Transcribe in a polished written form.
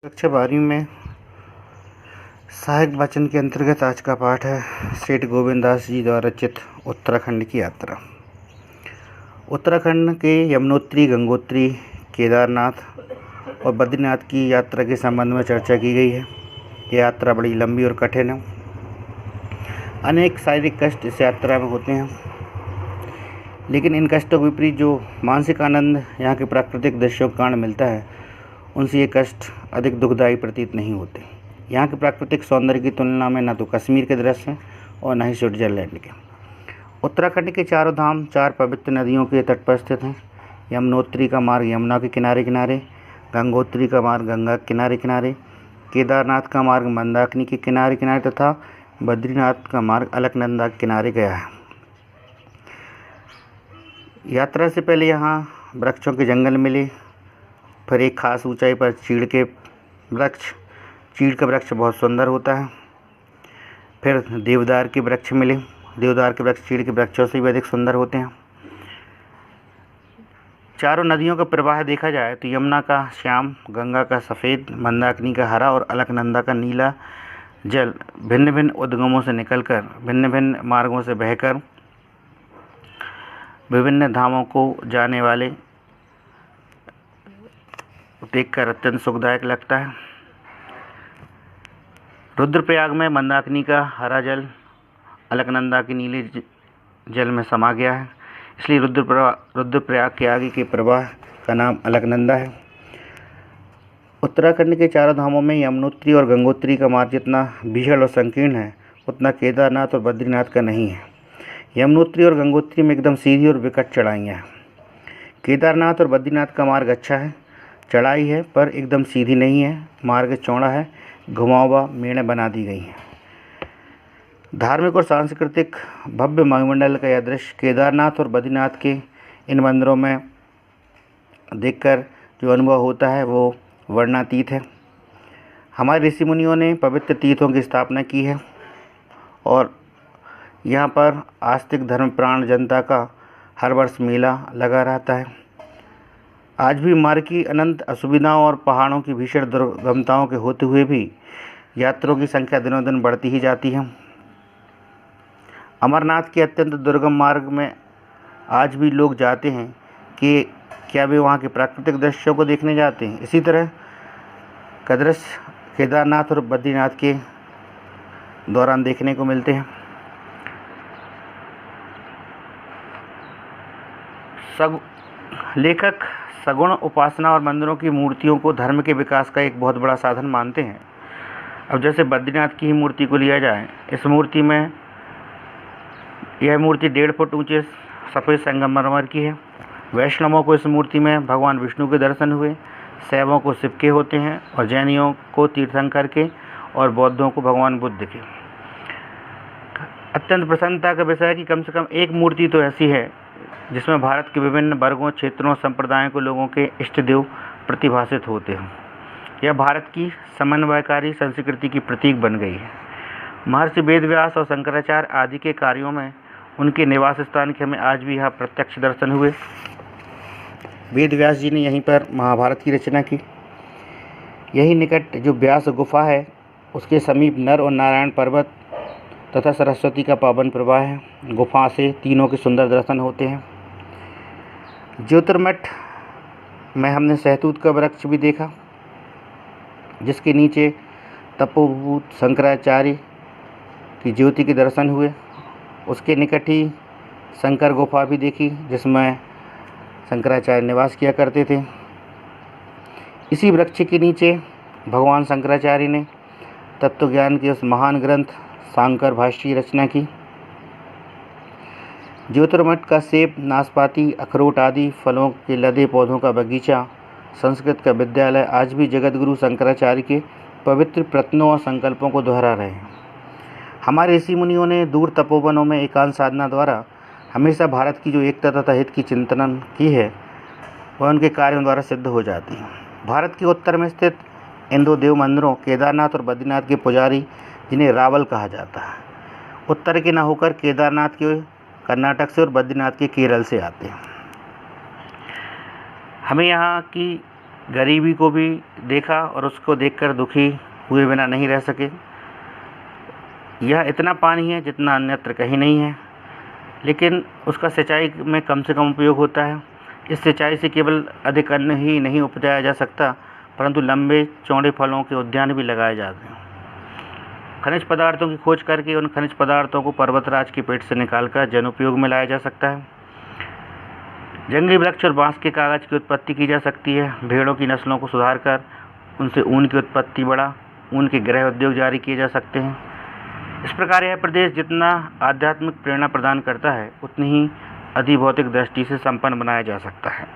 कक्षा 12वीं में सहायक वाचन के अंतर्गत आज का पाठ है सेठ गोविंद दास जी द्वारा रचित उत्तराखंड की यात्रा। उत्तराखंड के यमुनोत्री, गंगोत्री, केदारनाथ और बद्रीनाथ की यात्रा के संबंध में चर्चा की गई है। यह यात्रा बड़ी लंबी और कठिन है। अनेक शारीरिक कष्ट इस यात्रा में होते हैं, लेकिन इन कष्टों के विपरीत जो मानसिक आनंद यहाँ के प्राकृतिक दृश्यों के कारण मिलता है, उनसे ये कष्ट अधिक दुखदायी प्रतीत नहीं होते। यहाँ के प्राकृतिक सौंदर्य की तुलना में न तो कश्मीर के दृश्य हैं और न ही स्विट्जरलैंड के। उत्तराखंड के चारों धाम 4 पवित्र नदियों के तट पर स्थित हैं। यमुनोत्री का मार्ग यमुना के किनारे किनारे, गंगोत्री का मार्ग गंगा के किनारे किनारे, केदारनाथ का मार्ग मंदाकिनी के किनारे किनारे तथा बद्रीनाथ का मार्ग अलकनंदा के किनारे गया है। यात्रा से पहले यहाँ वृक्षों के जंगल मिले, फिर एक खास ऊंचाई पर चीड़ का वृक्ष बहुत सुंदर होता है। फिर देवदार के वृक्ष मिले। देवदार के वृक्ष चीड़ के वृक्षों से भी अधिक सुंदर होते हैं। चारों नदियों का प्रवाह देखा जाए तो यमुना का श्याम, गंगा का सफ़ेद, मंदाकिनी का हरा और अलकनंदा का नीला जल भिन्न भिन्न उद्गमों से निकलकर भिन्न भिन्न मार्गों से बहकर विभिन्न धामों को जाने वाले देखकर अत्यंत सुखदायक लगता है। रुद्रप्रयाग में मंदाकिनी का हरा जल अलकनंदा के नीले जल में समा गया है, इसलिए रुद्रप्रयाग के आगे के प्रवाह का नाम अलकनंदा है। उत्तराखंड के चारों धामों में यमुनोत्री और गंगोत्री का मार्ग जितना भीषण और संकीर्ण है, उतना केदारनाथ और बद्रीनाथ का नहीं है। यमुनोत्री और गंगोत्री में एकदम सीधी और विकट चढ़ाइयाँ हैं। केदारनाथ और बद्रीनाथ का मार्ग अच्छा है, चढ़ाई है पर एकदम सीधी नहीं है। मार्ग चौड़ा है, घुमावदार मेड़ें बना दी गई हैं। धार्मिक और सांस्कृतिक भव्य वायुमंडल का यह दृश्य केदारनाथ और बद्रीनाथ के इन मंदिरों में देखकर जो अनुभव होता है वो वर्णनातीत है। हमारे ऋषि मुनियों ने पवित्र तीर्थों की स्थापना की है और यहाँ पर आस्तिक धर्मप्राण जनता का हर वर्ष मेला लगा रहता है। आज भी मार्ग की अनंत असुविधाओं और पहाड़ों की भीषण दुर्गमताओं के होते हुए भी यात्रियों की संख्या दिनों दिन बढ़ती ही जाती है। अमरनाथ के अत्यंत दुर्गम मार्ग में आज भी लोग जाते हैं कि क्या वे वहाँ के प्राकृतिक दृश्यों को देखने जाते हैं। इसी तरह का दृश्य केदारनाथ और बद्रीनाथ के दौरान देखने को मिलते हैं। लेखक सगुण उपासना और मंदिरों की मूर्तियों को धर्म के विकास का एक बहुत बड़ा साधन मानते हैं। अब जैसे बद्रीनाथ की ही मूर्ति को लिया जाए, इस मूर्ति में यह मूर्ति 1.5 फुट ऊंचे सफ़ेद संगमरमर की है। वैष्णवों को इस मूर्ति में भगवान विष्णु के दर्शन हुए, शैवों को शिव के होते हैं और जैनियों को तीर्थंकर के और बौद्धों को भगवान बुद्ध के। अत्यंत प्रसन्नता का विषय है कि कम से कम एक मूर्ति तो ऐसी है जिसमें भारत के विभिन्न वर्गों, क्षेत्रों, संप्रदायों के लोगों के इष्ट देव प्रतिभासित होते हैं। यह भारत की समन्वयकारी संस्कृति की प्रतीक बन गई है। महर्षि वेदव्यास और शंकराचार्य आदि के कार्यों में उनके निवास स्थान के हमें आज भी यहाँ प्रत्यक्ष दर्शन हुए। वेदव्यास जी ने यहीं पर महाभारत की रचना की। यही निकट जो व्यास गुफा है, उसके समीप नर और नारायण पर्वत तथा सरस्वती का पावन प्रवाह है। गुफा से तीनों के सुंदर दर्शन होते हैं। ज्योतिर्मठ में हमने सहतूत का वृक्ष भी देखा, जिसके नीचे तपोभूत शंकराचार्य की ज्योति के दर्शन हुए। उसके निकट ही शंकर गुफा भी देखी, जिसमें शंकराचार्य निवास किया करते थे। इसी वृक्ष के नीचे भगवान शंकराचार्य ने तत्वज्ञान के उस महान ग्रंथ शांकर भाष्य की रचना की। ज्योतिर्मठ का सेब, नाशपाती, अखरोट आदि फलों के लदे पौधों का बगीचा, संस्कृत का विद्यालय आज भी जगतगुरु शंकराचार्य के पवित्र प्रयत्नों और संकल्पों को दोहरा रहे हैं। हमारे ऋषि मुनियों ने दूर तपोवनों में एकांत साधना द्वारा हमेशा भारत की जो एकता तथा हित की चिंतन की है, वह उनके कार्यों द्वारा सिद्ध हो जाती है। भारत के उत्तर में स्थित इन 2 देव मंदिरों केदारनाथ और बद्रीनाथ के पुजारी, जिन्हें रावल कहा जाता है, उत्तर के न होकर केदारनाथ के कर्नाटक से और बद्रीनाथ के केरल से आते हैं। हमें यहाँ की गरीबी को भी देखा और उसको देखकर दुखी हुए बिना नहीं रह सके। यह इतना पानी है जितना अन्यत्र कहीं नहीं है, लेकिन उसका सिंचाई में कम से कम उपयोग होता है। इस सिंचाई से केवल अधिक अन्न ही नहीं उपजाया जा सकता, परंतु लंबे चौड़े फलों के उद्यान भी लगाए जाते हैं। खनिज पदार्थों की खोज करके उन खनिज पदार्थों को पर्वतराज की पेट से निकालकर जन उपयोग में लाया जा सकता है। जंगली वृक्ष और बांस के कागज़ की उत्पत्ति की जा सकती है। भेड़ों की नस्लों को सुधार कर उनसे ऊन की उत्पत्ति बढ़ा ऊन के गृह उद्योग जारी किए जा सकते हैं। इस प्रकार यह प्रदेश जितना आध्यात्मिक प्रेरणा प्रदान करता है, उतनी ही अधिभौतिक दृष्टि से संपन्न बनाया जा सकता है।